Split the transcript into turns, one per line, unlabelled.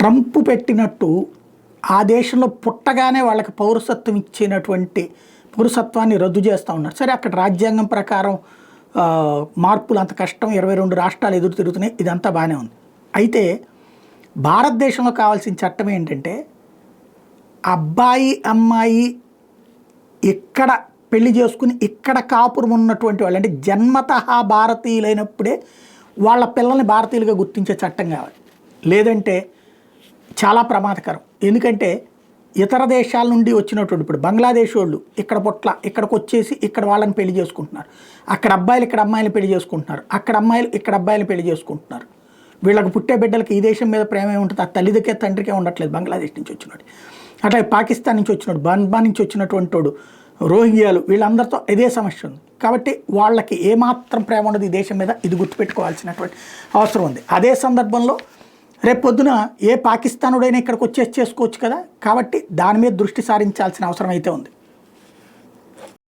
Trump పెట్టినట్టు ఆ దేశంలో పుట్టగానే వాళ్ళకి పౌరసత్వం ఇచ్చినటువంటి పౌరసత్వాన్ని రద్దు చేస్తూ ఉన్నారు. సరే, అక్కడ రాజ్యాంగం ప్రకారం మార్పులు అంత కష్టం, 22 రాష్ట్రాలు ఎదురు తిరుగుతున్నాయి, ఇదంతా బాగానే ఉంది. అయితే భారతదేశంలో కావాల్సిన చట్టం ఏంటంటే అబ్బాయి అమ్మాయి ఇక్కడ పెళ్లి చేసుకుని ఇక్కడ కాపురం ఉన్నటువంటి వాళ్ళు, అంటే జన్మతః భారతీయులైనప్పుడే వాళ్ళ పిల్లల్ని భారతీయులుగా గుర్తించే చట్టం కావాలి. లేదంటే చాలా ప్రమాదకరం. ఎందుకంటే ఇతర దేశాల నుండి వచ్చినటువంటి, ఇప్పుడు బంగ్లాదేశ్ వాళ్ళు ఇక్కడికి వచ్చేసి ఇక్కడ వాళ్ళని పెళ్లి చేసుకుంటున్నారు, అక్కడ అబ్బాయిలు ఇక్కడ అమ్మాయిలు పెళ్లి చేసుకుంటున్నారు, అక్కడ అమ్మాయిలు ఇక్కడ అబ్బాయిలు పెళ్లి చేసుకుంటున్నారు. వీళ్ళకి పుట్టే బిడ్డలకి ఈ దేశం మీద ప్రేమ ఉంటుంది, ఆ తల్లిదికే తండ్రికే ఉండట్లేదు. బంగ్లాదేశ్ నుంచి వచ్చినాడు, అట్లా పాకిస్తాన్ నుంచి వచ్చినాడు, బర్మా నుంచి వచ్చినటువంటి వాడు, రోహింగ్యాలు, వీళ్ళందరితో ఇదే సమస్య ఉంది. కాబట్టి వాళ్ళకి ఏమాత్రం ప్రేమ ఉండదు ఈ దేశం మీద, ఇది గుర్తుపెట్టుకోవాల్సినటువంటి అవసరం ఉంది. అదే సందర్భంలో రేపు పొద్దున ఏ పాకిస్తానుడైనా ఇక్కడికి వచ్చేసి చేసుకోవచ్చు కదా. కాబట్టి దాని మీద దృష్టి సారించాల్సిన అవసరం అయితే ఉంది.